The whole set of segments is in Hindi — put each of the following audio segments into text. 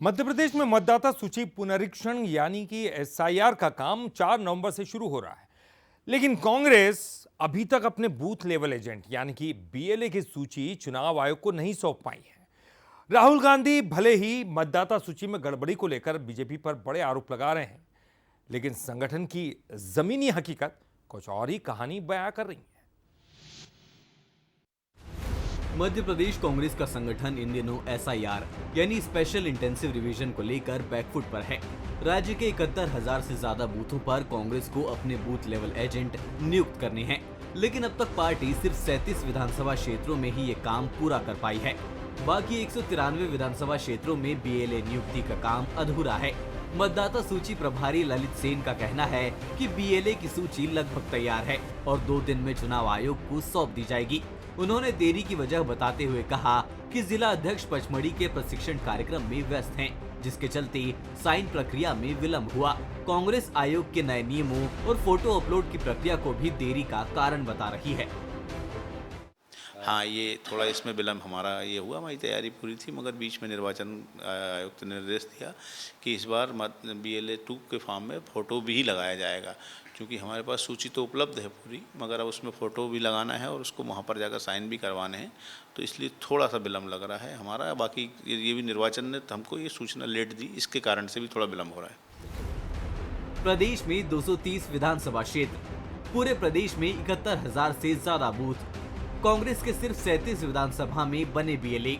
मध्य प्रदेश में मतदाता सूची पुनरीक्षण यानी कि एसआईआर का काम 4 नवंबर से शुरू हो रहा है। लेकिन कांग्रेस अभी तक अपने बूथ लेवल एजेंट यानी कि बीएलए की सूची चुनाव आयोग को नहीं सौंप पाई है। राहुल गांधी भले ही मतदाता सूची में गड़बड़ी को लेकर बीजेपी पर बड़े आरोप लगा रहे हैं, लेकिन संगठन की जमीनी हकीकत कुछ और ही कहानी बयां कर रही है। मध्य प्रदेश कांग्रेस का संगठन इन दिनों एसआईआर यानी स्पेशल इंटेंसिव रिवीजन को लेकर बैकफुट पर है। राज्य के 71,000 से ज्यादा बूथों पर कांग्रेस को अपने बूथ लेवल एजेंट नियुक्त करने हैं, लेकिन अब तक पार्टी सिर्फ 37 विधानसभा क्षेत्रों में ही ये काम पूरा कर पाई है। बाकी 193 विधानसभा क्षेत्रों में बीएलए नियुक्ति का काम अधूरा है। मतदाता सूची प्रभारी ललित सेन का कहना है कि बीएलए की सूची लगभग तैयार है और 2 दिन में चुनाव आयोग को सौंप दी जाएगी। उन्होंने देरी की वजह बताते हुए कहा कि जिला अध्यक्ष पचमढ़ी के प्रशिक्षण कार्यक्रम में व्यस्त हैं, जिसके चलते साइन प्रक्रिया में विलंब हुआ। कांग्रेस आयोग के नए नियमों और फोटो अपलोड की प्रक्रिया को भी देरी का कारण बता रही है। हाँ, ये थोड़ा इसमें विलम्ब हमारा ये हुआ। हमारी तैयारी पूरी थी, मगर बीच में निर्वाचन आयुक्त ने निर्देश दिया कि इस बार BLA 2 के फॉर्म में फ़ोटो भी लगाया जाएगा, क्योंकि हमारे पास सूची तो उपलब्ध है पूरी, मगर अब उसमें फ़ोटो भी लगाना है और उसको वहाँ पर जाकर साइन भी करवाने हैं, तो इसलिए थोड़ा सा विलम्ब लग रहा है हमारा। बाकी ये भी निर्वाचन ने हमको ये सूचना लेट दी, इसके कारण से भी थोड़ा विलम्ब हो रहा है। प्रदेश में 230 विधानसभा क्षेत्र, पूरे प्रदेश में 71,000 से ज्यादा बूथ। कांग्रेस के सिर्फ 37 विधानसभा में बने बीएलए,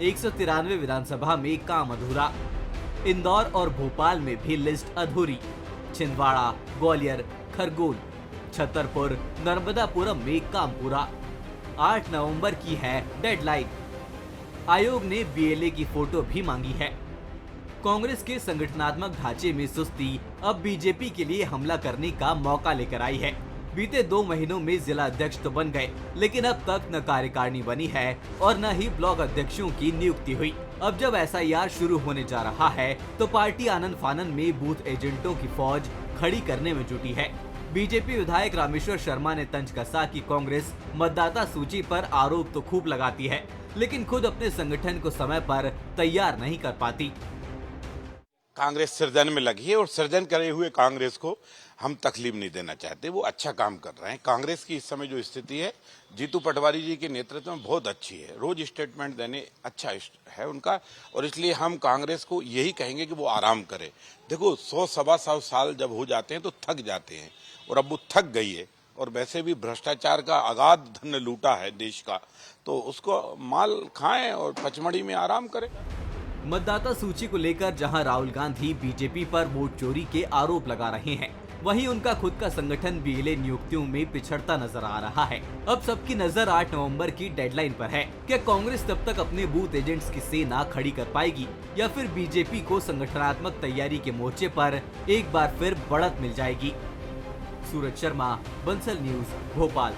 193 विधानसभा में काम अधूरा। इंदौर और भोपाल में भी लिस्ट अधूरी। छिंदवाड़ा, ग्वालियर, खरगोन, छतरपुर, नर्मदापुरम में काम पूरा। 8 नवंबर की है डेडलाइन। आयोग ने बीएलए की फोटो भी मांगी है। कांग्रेस के संगठनात्मक ढांचे में सुस्ती अब बीजेपी के लिए हमला करने का मौका लेकर आई है। बीते 2 महीनों में जिला अध्यक्ष तो बन गए, लेकिन अब तक न कार्यकारिणी बनी है और न ही ब्लॉक अध्यक्षों की नियुक्ति हुई। अब जब एसआईआर शुरू होने जा रहा है, तो पार्टी आनन फानन में बूथ एजेंटों की फौज खड़ी करने में जुटी है। बीजेपी विधायक रामेश्वर शर्मा ने तंज कसा कि कांग्रेस मतदाता सूची पर आरोप तो खूब लगाती है, लेकिन खुद अपने संगठन को समय पर तैयार नहीं कर पाती। कांग्रेस सृजन में लगी है और सृजन करे हुए कांग्रेस को हम तकलीफ नहीं देना चाहते। वो अच्छा काम कर रहे हैं। कांग्रेस की इस समय जो स्थिति है, जीतू पटवारी जी के नेतृत्व में बहुत अच्छी है। रोज स्टेटमेंट देने अच्छा है उनका, और इसलिए हम कांग्रेस को यही कहेंगे कि वो आराम करे। देखो, 100-125 साल जब हो जाते हैं तो थक जाते हैं, और अब वो थक गई है। और वैसे भी भ्रष्टाचार का अगाध धन लूटा है देश का, तो उसको माल खाएं और पचमढ़ी में आराम करें। मतदाता सूची को लेकर जहां राहुल गांधी बीजेपी पर वोट चोरी के आरोप लगा रहे हैं, वहीं उनका खुद का संगठन बीएलए नियुक्तियों में पिछड़ता नजर आ रहा है। अब सबकी नजर 8 नवंबर की डेडलाइन पर है। क्या कांग्रेस तब तक अपने बूथ एजेंट्स की सेना खड़ी कर पाएगी, या फिर बीजेपी को संगठनात्मक तैयारी के मोर्चे पर एक बार फिर बढ़त मिल जाएगी? सूरज शर्मा, बंसल न्यूज, भोपाल।